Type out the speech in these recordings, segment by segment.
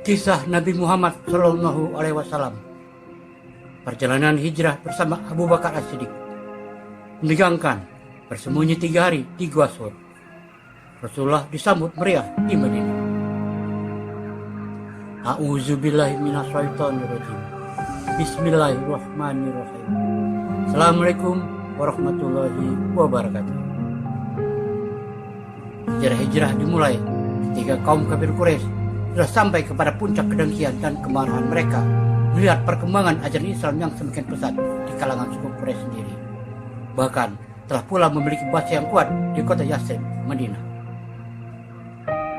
Kisah Nabi Muhammad Shallallahu Alaihi Wasallam. Perjalanan hijrah bersama Abu Bakar As-Siddiq. Menegangkan, bersembunyi 3 hari di Gua Sur. Rasulullah disambut meriah di Madinah. A'udzubillahi minasyaitonirrajim. Bismillahirrahmanirrahim. Assalamualaikum warahmatullahi wabarakatuh. Hijrah dimulai ketika kaum kafir Quraisy sudah sampai kepada puncak kedengkian dan kemarahan mereka melihat perkembangan ajaran Islam yang semakin pesat di kalangan suku Quraisy sendiri. Bahkan telah pula memiliki base yang kuat di kota Yathrib, Madinah.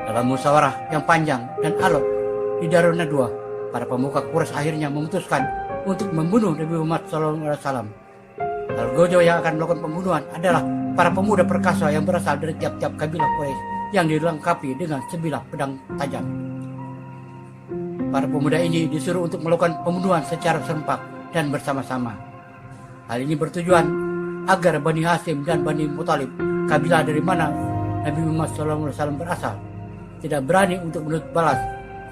Dalam musyawarah yang panjang dan alot di Darun Nadwa, para pemuka Quraisy akhirnya memutuskan untuk membunuh Nabi Muhammad SAW. Algojo yang akan melakukan pembunuhan adalah para pemuda perkasa yang berasal dari tiap-tiap kabilah Quraisy yang dilengkapi dengan sebilah pedang tajam. Para pemuda ini disuruh untuk melakukan pembunuhan secara serempak dan bersama-sama. Hal ini bertujuan agar Bani Hashim dan Bani Muthalib, kabilah dari mana Nabi Muhammad SAW berasal, tidak berani untuk menuntut balas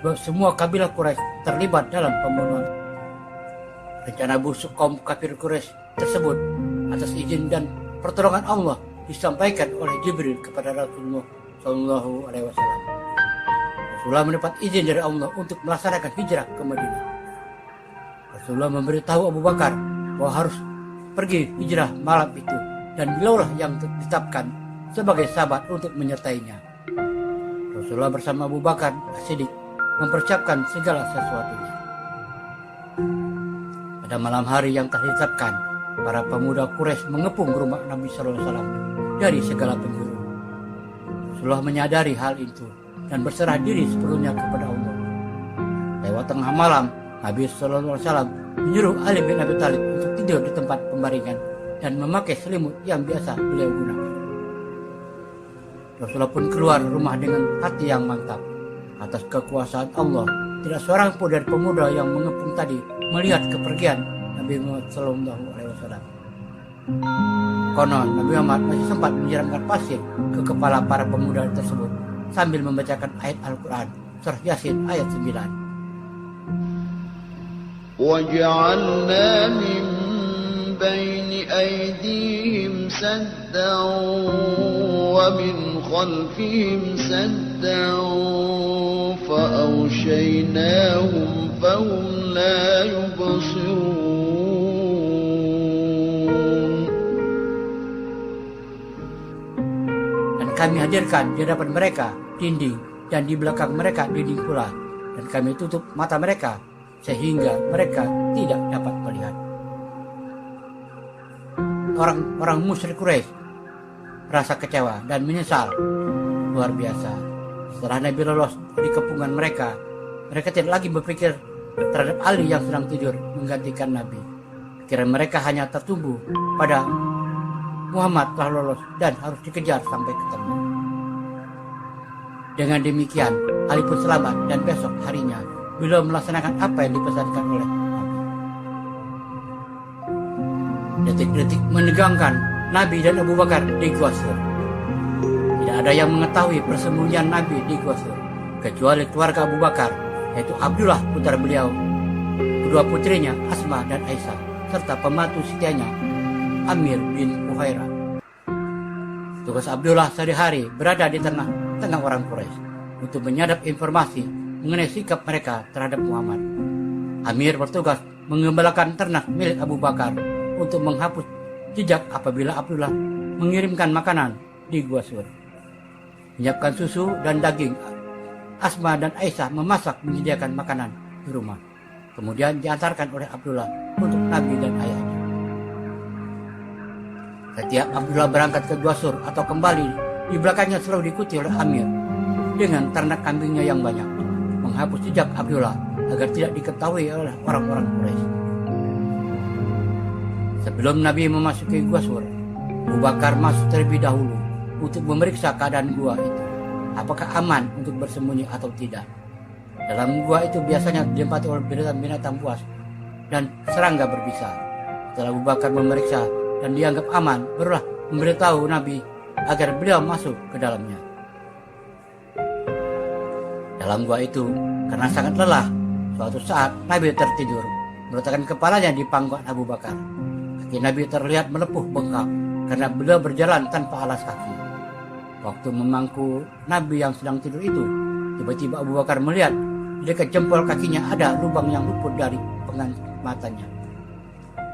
sebab semua kabilah Quraisy terlibat dalam pembunuhan. Rencana busuk kaum kafir Quraisy tersebut atas izin dan pertolongan Allah disampaikan oleh Jibril kepada Rasulullah SAW. Rasulullah mendapat izin dari Allah untuk melaksanakan hijrah ke Madinah. Rasulullah memberitahu Abu Bakar bahwa harus pergi hijrah malam itu dan beliaulah yang ditetapkan sebagai sahabat untuk menyertainya. Rasulullah bersama Abu Bakar As-Siddiq mempersiapkan segala sesuatunya. Pada malam hari yang telah ditetapkan, para pemuda Quraisy mengepung rumah Nabi SAW dari segala penjuru. Rasulullah menyadari hal itu dan berserah diri sepenuhnya kepada Allah. Lewat tengah malam, Nabi SAW menyuruh Ali bin Abi Thalib untuk tidur di tempat pembaringan dan memakai selimut yang biasa beliau gunakan. Rasulullah pun keluar rumah dengan hati yang mantap. Atas kekuasaan Allah, tidak seorang pun dari pemuda yang mengepung tadi melihat kepergian Nabi Muhammad SAW. Konon Nabi Muhammad masih sempat menyiramkan pasir ke kepala para pemuda tersebut sambil membacakan ayat Al-Quran surah Yasin ayat 9. وَجَعَلْنَا مِنْ بَيْنِ أَيْدِيهِمْ سَدًّا وَمِنْ خَلْفِهِمْ سَدًّا فَأَغْشَيْنَاهُمْ فَهُمْ لَا يُبْصِرُونَ. Dan kami hadirkan di hadapan mereka dinding dan di belakang mereka dinding pula, dan kami tutup mata mereka sehingga mereka tidak dapat melihat. Orang-orang musyrik Quraisy merasa kecewa dan menyesal luar biasa. Setelah Nabi lolos dari kepungan mereka tidak lagi berpikir terhadap Ali yang sedang tidur menggantikan Nabi. Pikiran mereka hanya tertumbu pada Muhammad telah lolos dan harus dikejar sampai ketemu. Dengan demikian, Ali pun selamat dan besok harinya beliau melaksanakan apa yang dipesankan oleh Nabi. Detik-detik menegangkan Nabi dan Abu Bakar di Gua Sur. Tidak ada yang mengetahui persembunyian Nabi di Gua Sur kecuali keluarga Abu Bakar, yaitu Abdullah putra beliau, kedua putrinya Asma dan Aisyah, serta pembantu setianya Amir bin Fuhairah. Tugas Abdullah sehari-hari berada di tengah orang Quraisy untuk menyadap informasi mengenai sikap mereka terhadap Muhammad. Amir bertugas mengembalakan ternak milik Abu Bakar untuk menghapus jejak apabila Abdullah mengirimkan makanan di Gua Sur. Menyiapkan susu dan daging, Asma dan Aisyah memasak menyediakan makanan di rumah. Kemudian diantarkan oleh Abdullah untuk Nabi dan ayahnya. Setiap Abdullah berangkat ke Gua Sur atau kembali, di belakangnya selalu diikuti oleh Amir dengan ternak kambingnya yang banyak, menghapus jejak Abdullah agar tidak diketahui oleh orang-orang Quraisy. Sebelum Nabi memasuki Gua Sur, Abu Bakar masuk terlebih dahulu untuk memeriksa keadaan gua itu, apakah aman untuk bersembunyi atau tidak. Dalam gua itu biasanya ditempati oleh binatang-binatang buas dan serangga berbisa. Setelah Abu Bakar memeriksa dan dianggap aman, barulah memberitahu Nabi agar beliau masuk ke dalamnya. Dalam gua itu Karena sangat lelah, suatu saat Nabi tertidur, meletakkan kepalanya di pangkuan Abu Bakar. Kaki Nabi terlihat melepuh bengkak karena beliau berjalan tanpa alas kaki. Waktu memangku Nabi yang sedang tidur itu, tiba-tiba Abu Bakar melihat di dekat jempol kakinya ada lubang yang luput dari pengan matanya.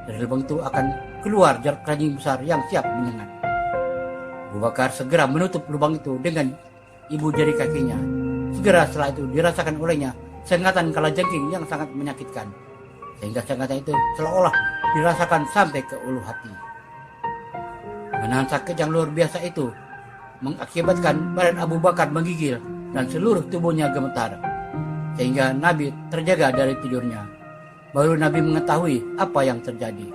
Dari lubang itu akan keluar jarak keranjing besar yang siap menyengat. Abu Bakar segera menutup lubang itu dengan ibu jari kakinya. Segera setelah itu dirasakan olehnya sengatan kalajengking yang sangat menyakitkan, sehingga sengatan itu seolah-olah dirasakan sampai ke ulu hati. Menahan sakit yang luar biasa itu mengakibatkan badan Abu Bakar menggigil dan seluruh tubuhnya gemetar, sehingga Nabi terjaga dari tidurnya. Baru Nabi mengetahui apa yang terjadi.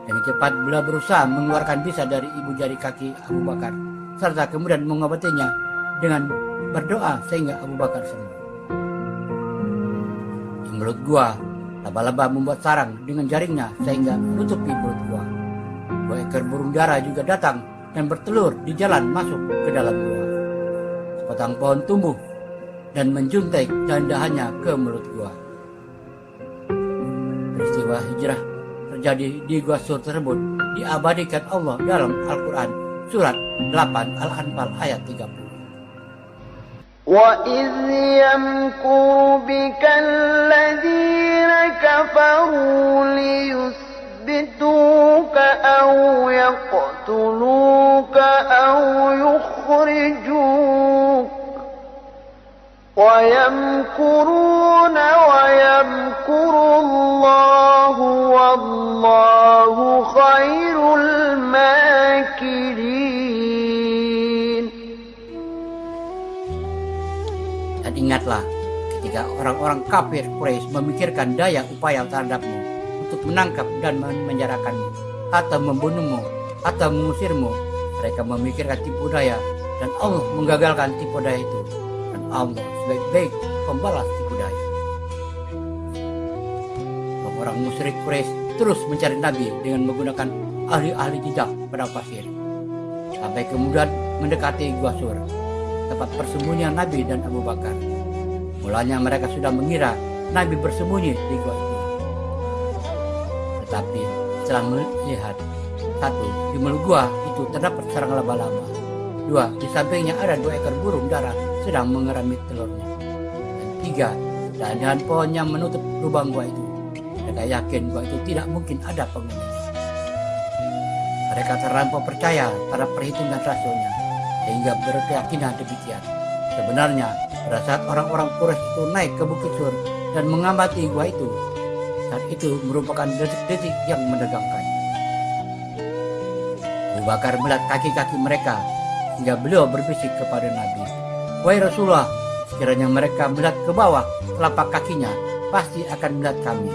Dengan cepat beliau berusaha mengeluarkan bisa dari ibu jari kaki Abu Bakar, serta kemudian mengobatinya dengan berdoa sehingga Abu Bakar sembuh. Di mulut gua, laba-laba membuat sarang dengan jaringnya sehingga menutupi mulut gua. 2 ekor burung dara juga datang dan bertelur di jalan masuk ke dalam gua. Sebatang pohon tumbuh dan menjuntai dahan-dahannya ke mulut gua. Peristiwa hijrah terjadi di gua Sur tersebut diabadikan Allah dalam Al-Quran surat 8 Al-Anfal ayat 30. وَإِذْ يَمْكُرُ بِكَ الَّذِينَ كَفَرُوا لِيُثْبِتُوكَ أَوْ يَقْتُلُوكَ أَوْ يُخْرِجُوكَ وَيَمْكُرُونَ وَيَمْكُرُ اللَّهُ وَاللَّهُ خَيْرُ الْمَاكِرِينَ. Dan ingatlah ketika orang-orang kafir Quraisy memikirkan daya upaya terhadapmu untuk menangkap dan menjarakanmu, atau membunuhmu, atau mengusirmu. Mereka memikirkan tipu daya, dan Allah menggagalkan tipu daya itu. Dan Allah sebaik-baik pembalas tipu daya. Orang musyrik Quraisy terus mencari Nabi dengan menggunakan ahli-ahli jejak pada pasir, sampai kemudian mendekati Gua Sur, tempat persembunyian Nabi dan Abu Bakar. Mulanya mereka sudah mengira Nabi bersembunyi di gua itu. Tetapi setelah melihat, 1, di mulut gua itu terdapat sarang laba-laba. 2, di sampingnya ada 2 ekor burung dara sedang mengerami telurnya. Dan 3, dahan-dahan pohon yang menutup lubang gua itu. Mereka yakin gua itu tidak mungkin ada penghuninya. Mereka terlampau percaya pada perhitungan rasulnya, sehingga berkeyakinan demikian. Sebenarnya pada saat orang-orang Quraisy itu naik ke Bukit Sur dan mengamati gua itu, saat itu merupakan detik-detik yang menegangkan. Abu Bakar melihat kaki-kaki mereka, hingga beliau berbisik kepada Nabi, "Wahai Rasulullah, sekiranya mereka melihat ke bawah telapak kakinya, pasti akan melihat kami."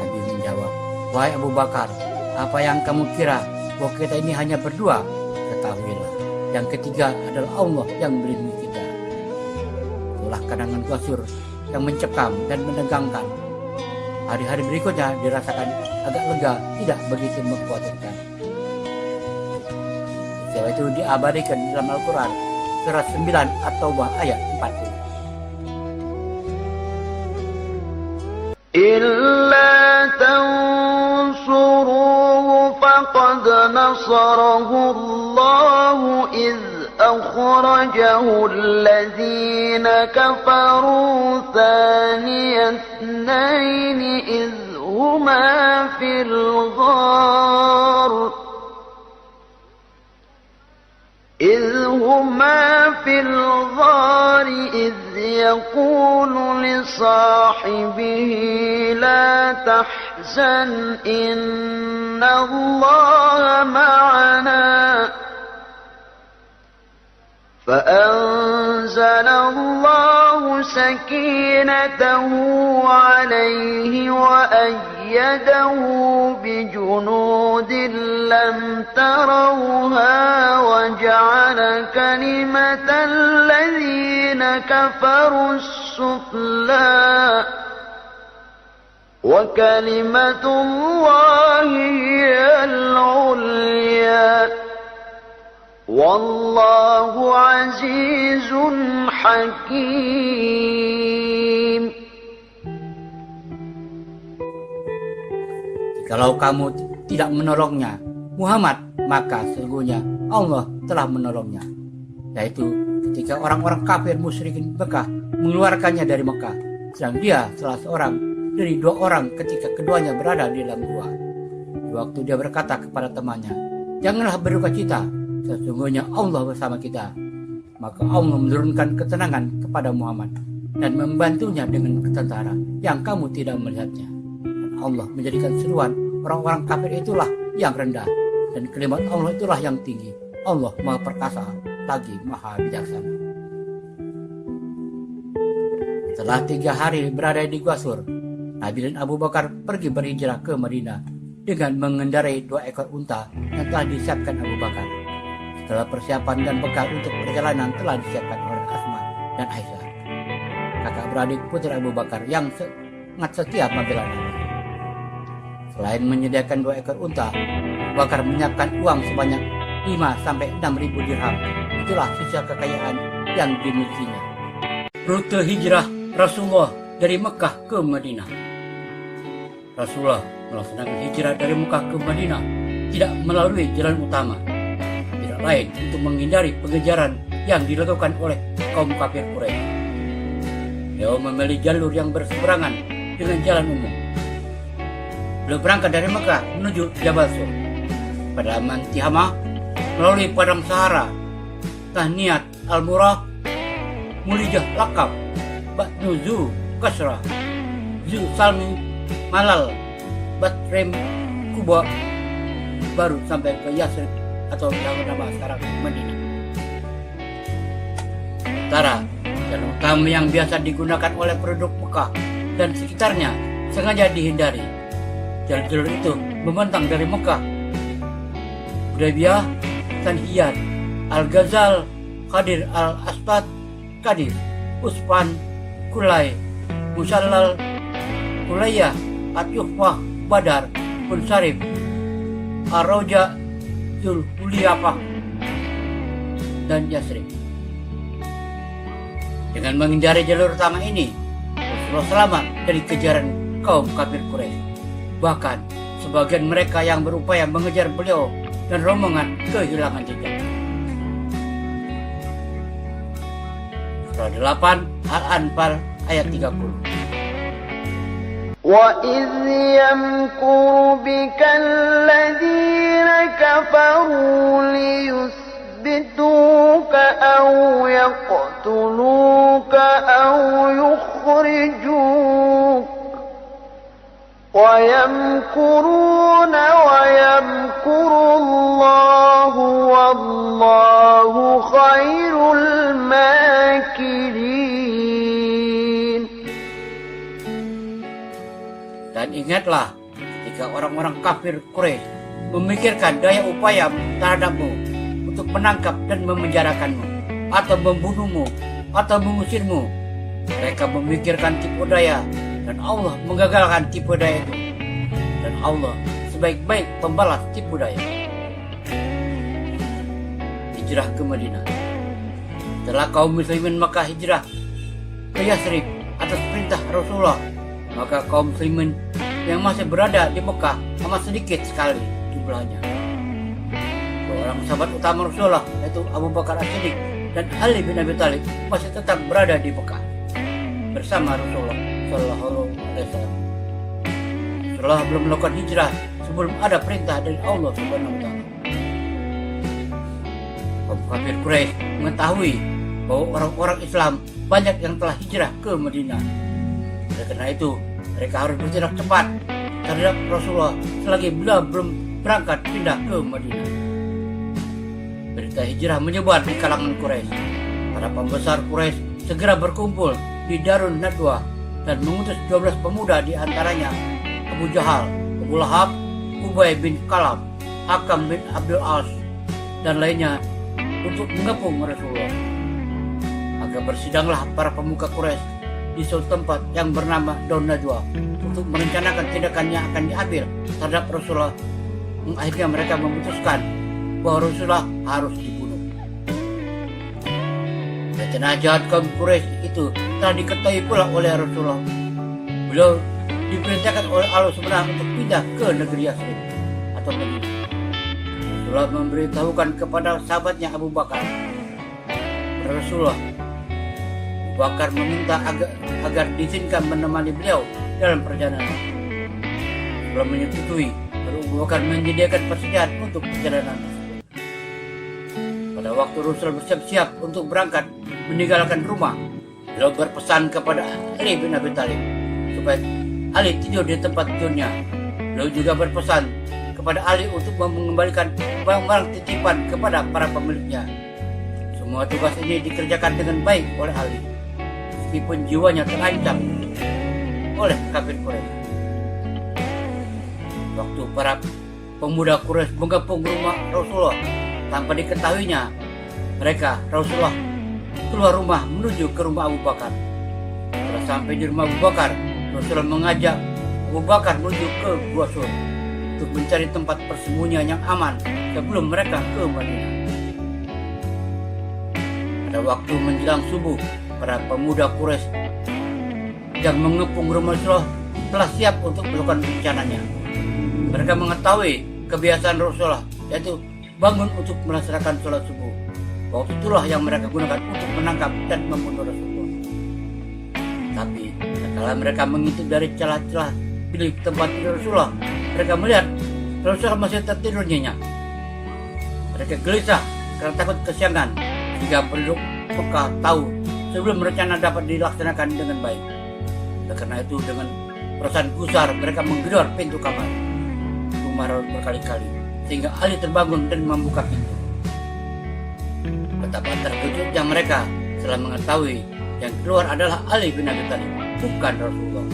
Nabi menjawab, "Wahai Abu Bakar, apa yang kamu kira bahwa kita ini hanya berdua? Ketahuilah, yang ketiga adalah Allah yang melindungi kita." Itulah kadangan Gua Sur yang mencekam dan menegangkan. Hari-hari berikutnya dirasakan agak lega, tidak begitu mengkhawatirkan. Peristiwa itu diabadikan dalam Al-Quran surat 9 At-Taubah ayat 40. إِلَّا تَنْصُرُوهُ فَقَدْ نَصَرَهُ اللَّهُ إِذْ أَخْرَجَهُ الَّذِينَ كَفَرُوا ثَانِيَ اثْنَيْنِ إِذْ هُمَا فِي الْغَارِ إِذْ يَقُولُ لِصَاحِبِهِ لَا تَحْزَنْ إِنَّ اللَّهَ مَعَنَا فَأَنزَلَ اللَّهُ سَكِينَتَهُ عَلَيْهِ وَأَيَّدَهُ بِجُنُودٍ لَّمْ تَرَوْهَا وَجَعَلَ كَلِمَةَ الَّذِينَ كَفَرُوا السُّفْلَىٰ وَكَلِمَةُ اللَّهِ هِيَ الْعُلْيَا وَاللَّهُ عَزِيزٌ حكيم. Jikalau kamu tidak menolongnya, Muhammad, maka sesungguhnya Allah telah menolongnya. Yaitu ketika orang-orang kafir musyrikin Mekah mengeluarkannya dari Mekah, sedang dia salah seorang dari 2 orang ketika keduanya berada di dalam gua. Di waktu dia berkata kepada temannya, "Janganlah berduka cita, sesungguhnya Allah bersama kita." Maka Allah menurunkan ketenangan kepada Muhammad dan membantunya dengan tentara yang kamu tidak melihatnya. Dan Allah menjadikan seruan orang-orang kafir itulah yang rendah, dan kalimat Allah itulah yang tinggi. Allah Maha Perkasa lagi Maha Bijaksana. Setelah 3 hari berada di Gua Sur, Nabi dan Abu Bakar pergi berhijrah ke Madinah dengan mengendarai 2 ekor unta yang telah disiapkan Abu Bakar. Setelah persiapan dan bekal untuk perjalanan telah disiapkan oleh Asma dan Aisyah, kakak beradik putri Abu Bakar yang sangat setia membela Nabi. Selain menyediakan 2 ekor unta, Abu Bakar menyiapkan uang sebanyak 5-6 ribu dirham. Itulah sisa kekayaan yang dimilikinya. Rute hijrah Rasulullah dari Mekah ke Madinah. Rasulullah melaksanakan hijrah dari Mekah ke Madinah tidak melalui jalan utama, tidak lain untuk menghindari pengejaran yang dilakukan oleh kaum kafir Quraisy. Beliau memilih jalur yang berseberangan dengan jalan umum. Beliau berangkat dari Mekah menuju Jabal Sur, pedalaman Tihamah, melalui padang Sahara, Tahniat Al-Murah, Mulijah Lakab, Batnu Zu Kasrah, Zu Salmi Malal, Batrem Kuba, baru sampai ke Yasrib atau yang nama sekarang Madinah. Sementara jalan utama yang biasa digunakan oleh penduduk Mekah dan sekitarnya sengaja dihindari. Jalur itu membentang dari Mekah, Hudaybiyah, Tanhiyat, Al-Ghazal, Qadir Al-Asfad, Qadir, Usfan, Kulai, Musallal, Kulayah, At-Yuhfah, Badar, Bunsarif, Ar-Roja, Zulhuliyafah, dan Yasrib. Dengan menghindari jalur utama ini, Rasulullah selamat dari kejaran kaum kafir Quraisy. Bahkan sebagian mereka yang berupaya mengejar beliau dan rombongan kehilangan jejak. Surah 8 Al-Anfal ayat 30. وَإِذْ يَمْكُرُ بِكَ الَّذِينَ كَفَرُوا لِيُثْبِتُوكَ أَوْ يَقْتُلُوكَ أَوْ يُخْرِجُوكَ وَيَمْكُرُونَ وَيَمْكُرُ اللَّهُ وَاللَّهُ خَيْرُ الْمَاكِرِينَ. Dan ingatlah ketika orang-orang kafir Quraisy memikirkan daya upaya terhadapmu untuk menangkap dan memenjarakanmu, atau membunuhmu, atau mengusirmu. Mereka memikirkan tipu daya, dan Allah menggagalkan tipu daya itu. Dan Allah sebaik-baik pembalas tipu daya. Hijrah ke Madinah. Setelah kaum muslimin Makkah hijrah ke Yasrib atas perintah Rasulullah, maka kaum muslimin yang masih berada di Mekah amat sedikit sekali jumlahnya. Seorang sahabat utama Rasulullah, yaitu Abu Bakar As-Siddiq dan Ali bin Abi Thalib, masih tetap berada di Mekah bersama Rasulullah Sallallahu Alaihi Wasallam. Rasulullah belum melakukan hijrah sebelum ada perintah dari Allah Subhanahu Wa Taala. Kaum kafir Quraisy mengetahui bahwa orang-orang Islam banyak yang telah hijrah ke Madinah. Oleh karena itu, mereka harus bertindak cepat terhadap Rasulullah selagi beliau belum berangkat pindah ke Madinah. Berita hijrah menyebar di kalangan Quraisy. Para pembesar Quraisy segera berkumpul di Darun Nadwa dan mengutus 12 pemuda, di antaranya Abu Jahal, Abu Lahab, Ubay bin Kalab, Hakam bin Abdul As, dan lainnya untuk mengepung Rasulullah. Maka bersidanglah para pemuka Quraisy di suatu tempat yang bernama Darun Nadwa untuk merencanakan tindakan yang akan diambil terhadap Rasulullah. Akhirnya mereka memutuskan bahwa Rasulullah harus dibunuh. Rencana jahat kaum Quraisy itu telah diketahui pula oleh Rasulullah. Beliau diperintahkan oleh Allah SWT untuk pindah ke negeri Yathrib atau Madinah. Rasulullah memberitahukan kepada sahabatnya Abu Bakar. Rasulullah Abu Bakar meminta agar diizinkan menemani beliau dalam perjalanan. Rasulullah menyetujui, lalu Abu Bakar menyediakan persediaan untuk perjalanan tersebut. Pada waktu Rasul bersiap-siap untuk berangkat meninggalkan rumah, beliau berpesan kepada Ali bin Abi Thalib supaya Ali tidur di tempat tidurnya. Beliau juga berpesan kepada Ali untuk mengembalikan barang-barang titipan kepada para pemiliknya. Semua tugas ini dikerjakan dengan baik oleh Ali, meskipun jiwanya terancam oleh kafir Quraisy. Waktu para pemuda Quraisy mengepung rumah Rasulullah tanpa diketahuinya, Rasulullah keluar rumah menuju ke rumah Abu Bakar. Setelah sampai di rumah Abu Bakar, Rasulullah mengajak Abu Bakar menuju ke Gua Sur untuk mencari tempat persembunyian yang aman sebelum mereka ke Madinah. Pada waktu menjelang subuh, para pemuda Quraisy yang mengepung rumah Rasulullah telah siap untuk melakukan rencananya. Mereka mengetahui kebiasaan Rasulullah, yaitu bangun untuk melaksanakan sholat subuh. Waktu itulah yang mereka gunakan untuk menangkap dan membunuh Rasulullah. Tapi setelah mereka mengintip dari celah-celah bilik tempat tidur Rasulullah, mereka melihat Rasulullah masih tertidur nyenyak. Mereka gelisah karena takut kesiangan, sehingga penduduk Mekah tahu sebelum rencana dapat dilaksanakan dengan baik. Dan karena itu dengan perasaan gusar mereka menggedor pintu kamar rumah berkali-kali, sehingga Ali terbangun dan membuka pintu. Betapa terkejutnya mereka setelah mengetahui yang keluar adalah Ali bin Abi Thalib, bukan Rasulullah.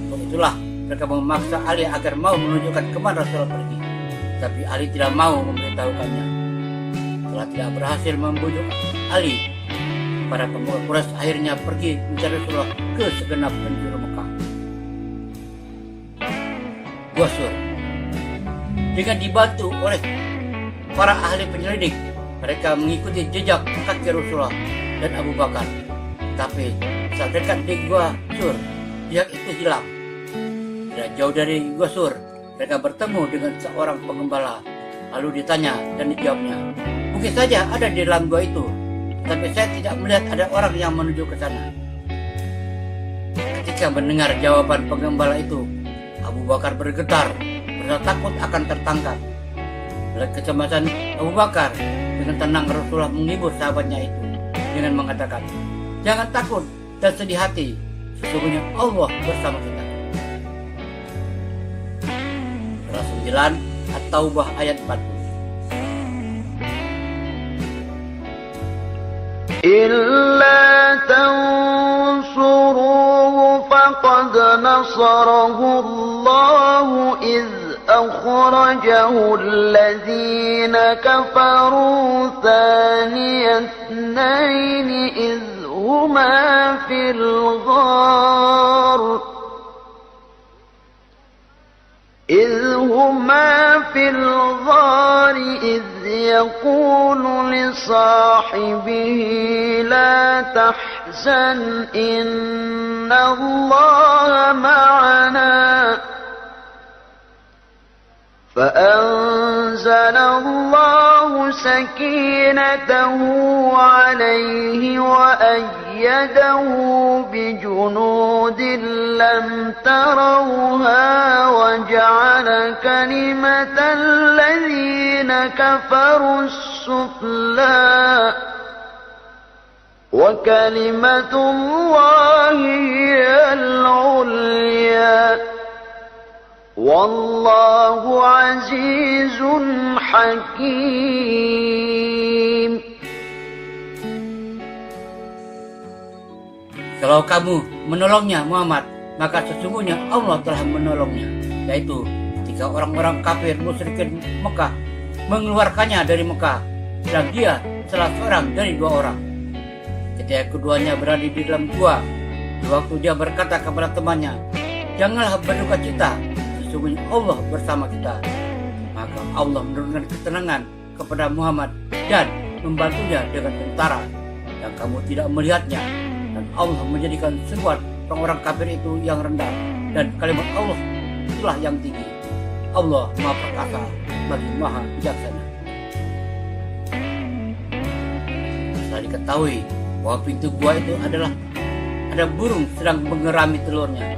Untuk itulah mereka memaksa Ali agar mau menunjukkan kemana Rasulullah pergi. Tapi Ali tidak mau memberitahukannya. Setelah tidak berhasil membujuk Ali, para pemuda Quraisy akhirnya pergi mencari Rasulullah ke segenap penjuru Mekah. Gua Sur. Dengan dibantu oleh para ahli penyelidik, mereka mengikuti jejak kaki Rasulullah dan Abu Bakar. Tapi saat dekat di Gua Sur, jejak itu hilang. Tidak jauh dari Gua Sur, mereka bertemu dengan seorang pengembala. Lalu ditanya dan dijawabnya, mungkin saja ada di dalam gua itu, tapi saya tidak melihat ada orang yang menuju ke sana. Ketika mendengar jawaban pengembala itu, Abu Bakar bergetar, merasa takut akan tertangkap. Oleh kecemasan Abu Bakar, dengan tenang Rasulullah menghibur sahabatnya itu dengan mengatakan, jangan takut dan sedih hati, sesungguhnya Allah bersama kita. Surah 9 At-Taubah ayat 40. إلا تنصروه فقد نصره الله إذ أخرجه الذين كفروا ثاني اثنين إذ هما في الغار إذ يقول لصاحبه لا تحزن إن الله معنا فأنزل الله سكينته عليه وأيده بجنود لم تروها وجعل كلمة الذين كفروا السفلى وكلمة الله هي العليا والله عزيز حكيم. Kalau kamu menolongnya Muhammad, maka sesungguhnya Allah telah menolongnya, yaitu ketika orang-orang kafir musyrikin Mekah mengeluarkannya dari Mekah, dan dia salah seorang dari dua orang. Ketika keduanya berada di dalam gua, di waktu dia berkata kepada temannya, janganlah berduka cita, sesungguhnya Allah bersama kita. Maka Allah menurunkan ketenangan kepada Muhammad dan membantunya dengan tentara. yang kamu tidak melihatnya, dan Allah menjadikan sebuah orang-orang kafir itu yang rendah, dan kalimat Allah itulah yang tinggi. Allah Maha Perkasa lagi Maha Bijaksana. Setelah diketahui bahwa pintu gua itu adalah ada burung sedang mengerami telurnya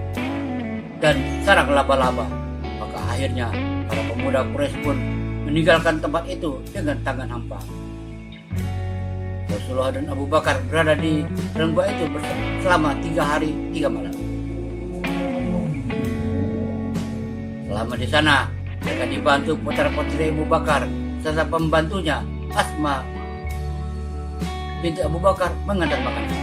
dan sarang laba-laba, maka akhirnya para pemuda Quraisy pun meninggalkan tempat itu dengan tangan hampa. Rasulullah dan Abu Bakar berada di dalam gua itu selama 3 hari 3 malam. Selama di sana, mereka dibantu putra-putri Abu Bakar serta pembantunya Asma binti Abu Bakar mengantar makanan.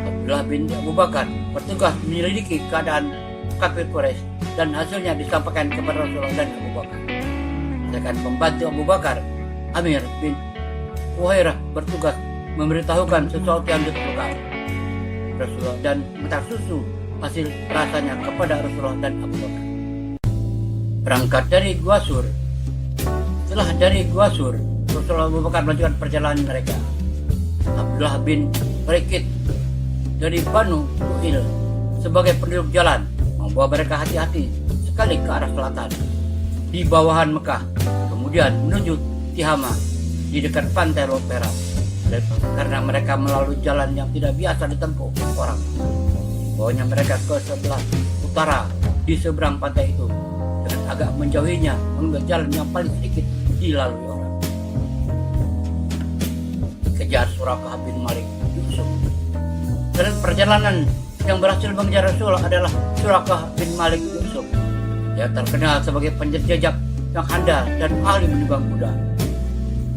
Abdullah bin Abu Bakar bertugas menyelidiki keadaan kafir Quraisy dan hasilnya disampaikan kepada Rasulullah dan Abu Bakar. Sedangkan pembantu Abu Bakar, Amir bin Fuhairah, bertugas memberitahukan sesuatu yang ditemukan Rasulullah dan mentar susu hasil rasanya kepada Rasulullah dan Abu Bakar. Berangkat dari Gua Sur. Setelah dari Gua Sur, Rasulullah Abu Bakar melanjutkan perjalanan mereka. Abdullah bin Rikid dari Banu Tu'il sebagai penduduk jalan membawa mereka hati-hati sekali ke arah selatan di bawahan Mekah, kemudian menuju Tihama di dekat pantai Lopera, karena mereka melalui jalan yang tidak biasa ditempuh orang. Bawanya mereka ke sebelah utara di seberang pantai itu, dan agak menjauhinya mengambil jalan yang paling sedikit dilalui orang. Kejar Suraqah bin Malik Yusuf. Dan perjalanan yang berhasil mengejar Rasulullah adalah Suraqah bin Malik Yusuf. Dia terkenal sebagai penjajah yang handal dan ahli menunggang kuda.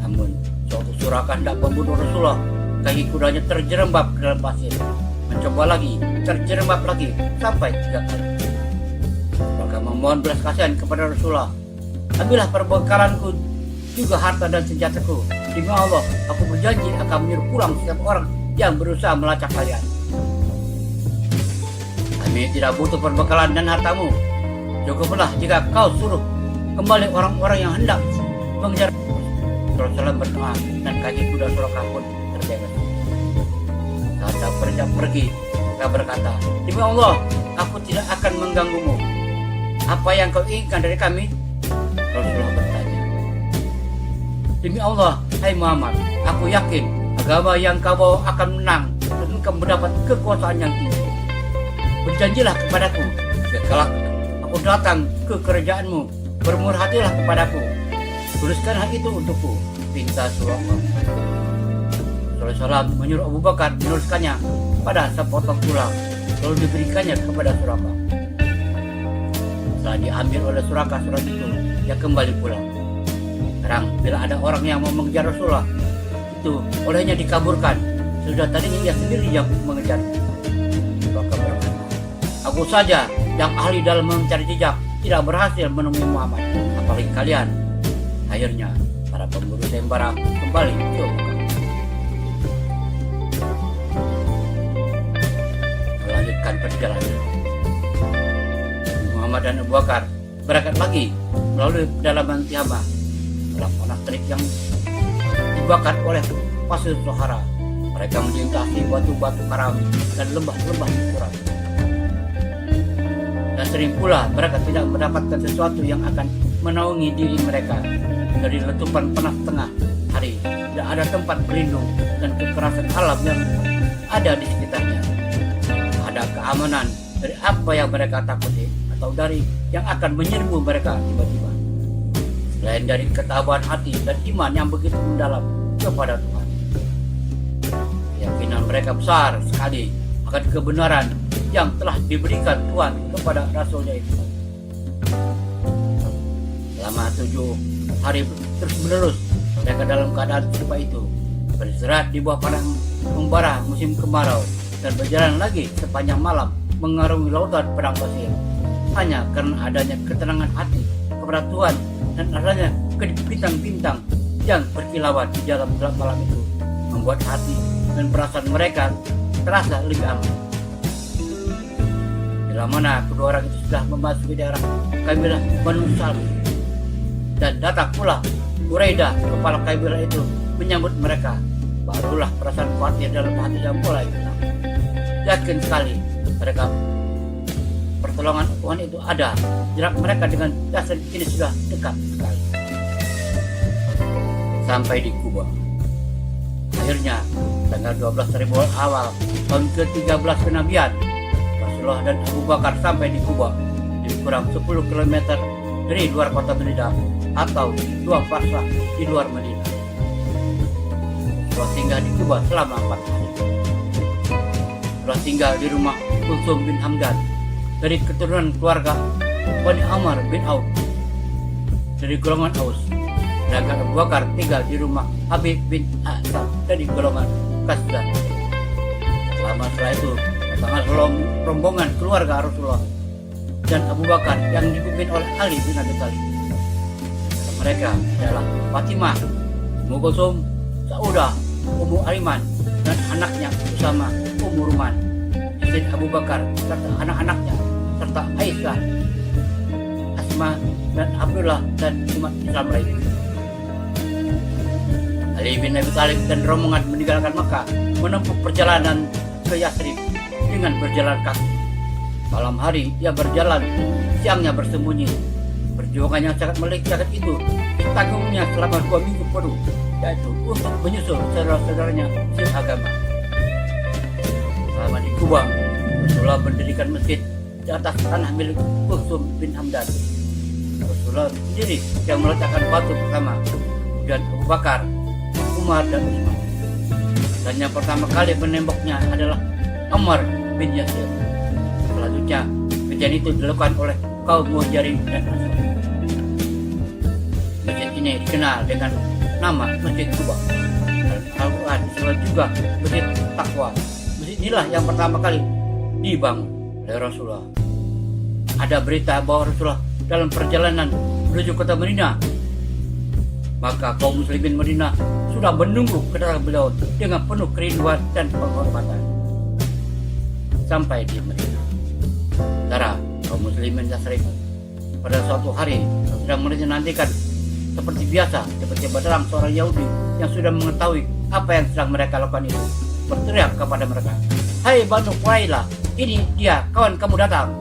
Namun suatu Suraqah hendak membunuh Rasulullah, kaki kudanya terjerembab ke dalam pasir. Mencoba lagi, terjerembab lagi sampai 3 kali. Maka memohon belas kasihan kepada Rasulullah, ambillah perbekalanku juga harta dan senjataku. Demi Allah, aku berjanji akan menyuruh pulang setiap orang yang berusaha melacak kalian. Kami tidak butuh perbekalan dan hartamu. Cukuplah jika kau suruh kembali orang-orang yang hendak mengejar. Rasulullah berdoa dan kaki kuda Suraqah pun terbebas. Saat beranjak pergi, mereka berkata, demi Allah, aku tidak akan mengganggumu. Apa yang kau inginkan dari kami? Rasulullah bertanya. Demi Allah, hai Muhammad, aku yakin agama yang kau bawa akan menang dan engkau mendapat kekuasaan yang tinggi. Berjanjilah kepadaku, jika aku datang ke kerajaanmu, bermurah hatilah kepadaku. Tuliskan hal itu untukku, pinta Suraqah. Rasulullah menyuruh Abu Bakar menuliskannya pada sepotong tulang, lalu diberikannya kepada Suraqah. Setelah diambil oleh Suraqah surat itu, dia kembali pulang. Sekarang bila ada orang yang mau mengejar Rasulullah, itu olehnya dikaburkan. Sudah tadinya dia sendiri yang mengejar. Suraqah berkata, aku saja yang ahli dalam mencari jejak tidak berhasil menemui Muhammad, apalagi kalian. Akhirnya para pemburu sembara kembali ke Mekah. Melanjutkan perjalanan, Muhammad dan Abu Bakar berangkat lagi melalui pedalaman Tihama, anak terik yang dibakar oleh pasir Sahara. Mereka melintasi batu-batu karang dan lembah-lembah curam. Dan sering pula mereka tidak mendapatkan sesuatu yang akan menaungi diri mereka dari letupan panas tengah hari. Tidak ada tempat berlindung dan kekerasan alam yang ada di sekitarnya. Ada keamanan dari apa yang mereka takuti atau dari yang akan menyerbu mereka tiba-tiba. Selain dari ketabahan hati dan iman yang begitu mendalam kepada Tuhan. Keyakinan mereka besar sekali akan kebenaran yang telah diberikan Tuhan kepada Rasulnya itu. Selama 7 hari terus menerus mereka dalam keadaan serupa itu, beristirahat di bawah padang membara musim kemarau dan berjalan lagi sepanjang malam mengarungi lautan padang pasir, hanya karena adanya ketenangan hati kepada Tuhan dan adanya kedip bintang-bintang yang berkilauan di dalam gelap malam itu membuat hati dan perasaan mereka terasa lebih aman. Bila mana kedua orang itu sudah memasuki daerah kabilah Banu Salim, dan datang pula Quraidah, kepala kabilah itu, menyambut mereka. barulah perasaan khawatir dalam hatinya mulai hilang. Yakin sekali mereka pertolongan Tuhan itu ada. Jarak mereka dengan Yasin ini sudah dekat sekali. Sampai di Kuba. Akhirnya tanggal 12 Rabiul Awal tahun ke-13 kenabian, Rasulullah dan Abu Bakar sampai di Kuba, di kurang 10 km dari luar kota Madinah atau 2 farsah di luar Madinah. Rasulullah tinggal di Kuba selama 4 hari. Rasulullah tinggal di rumah Kulsum bin Hamdan dari keturunan keluarga Bani Amr bin Auf dari golongan Aus. Sedangkan Abu Bakar tinggal di rumah Habib bin Asad dari golongan Khazraj. Setelah itu datanglah rombongan keluarga Rasulullah dan Abu Bakar yang dipimpin oleh Ali bin Abi Thalib. Mereka adalah Fatimah, Ummu Kulsum, Saudah, Ummu Aiman, dan anaknya Usama, Ummu Ruman, istri Abu Bakar serta anak-anaknya, serta Aisyah, Asma, dan Abdullah dan umat Islam lainnya. Ali bin Abi Thalib dan rombongan meninggalkan Makkah menempuh perjalanan ke Yathrib dengan berjalan kaki. Malam hari ia berjalan, siangnya bersembunyi. Perjuangan yang sangat melekat itu ditanggungnya selama 2 minggu penuh, yaitu untuk menyusul saudara-saudaranya seagama. Selama di Kuba, Rasulullah mendirikan masjid di atas tanah milik Kulsum bin Hamdan. Rasulullah sendiri yang meletakkan batu pertama, kemudian Abu Bakar, Umar, dan Utsman. Dan yang pertama kali menemboknya adalah Ammar bin Yasir. Selanjutnya, kejadian itu dilakukan oleh kaum Muhajirin dan Ansar. Masjid ini dikenal dengan nama Masjid Kuba. Al-Quran disebut juga Masjid Taqwa. Masjid inilah yang pertama kali dibangun oleh Rasulullah. Ada berita bahwa Rasulullah dalam perjalanan menuju kota Madinah, maka kaum muslimin Madinah sudah menunggu kedatangan beliau dengan penuh kerinduan dan penghormatan. Sampai di Madinah, saudara kaum muslimin Yathrib pada suatu hari sedang menantikan seperti biasa. Tiba-tiba datang seorang Yahudi yang sudah mengetahui apa yang sedang mereka lakukan itu, berteriak kepada mereka, "Hai Banu Qurailah, ini dia kawan kamu datang."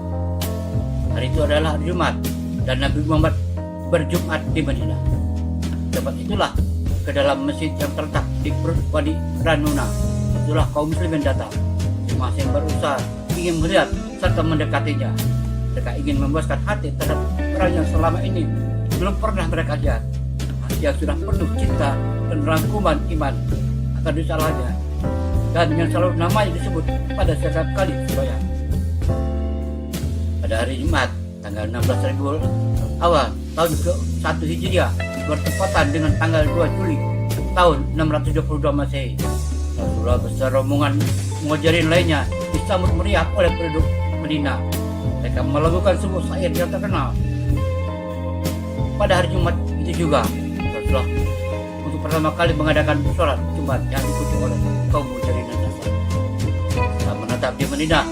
Hari itu adalah Jumat dan Nabi Muhammad berjumat di Madinah. Tempat itulah ke dalam masjid yang terletak di perut Wadi Ranuna. Itulah kaum muslimin datang. Masing berusaha ingin melihat serta mendekatinya. Mereka ingin memuaskan hati terhadap orang yang selama ini belum pernah mereka lihat. Hati yang sudah penuh cinta dan rangkuman iman akan disalahnya, dan yang selalu namanya disebut pada setiap kali sembahyang. Pada hari Jumat, tanggal 16 Rabiul Awal tahun ke-1 Hijriah, bertepatan dengan tanggal 2 Juli tahun 622 Masehi, Rasulullah beserta rombongan Muhajirin lainnya disambut meriah oleh penduduk Madinah. Mereka melakukan sebuah syair yang terkenal. Pada hari Jumat itu juga, Rasulullah untuk pertama kali mengadakan sholat Jumat yang diikuti oleh kaum Muhajirin dan Ansar. Setelah menetap di Madinah,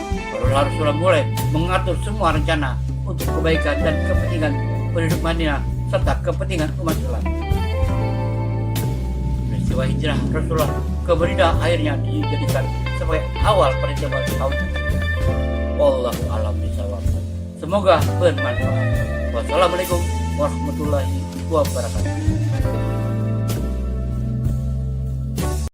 Rasulullah mulai mengatur semua rencana untuk kebaikan dan kepentingan penduduk Madinah serta kepentingan umat Islam. Peristiwa hijrah Rasulullah ke Madinah akhirnya dijadikan sebagai awal perhitungan tahun. Wallahu a'lam bishawab. Semoga bermanfaat. Wassalamualaikum warahmatullahi wabarakatuh.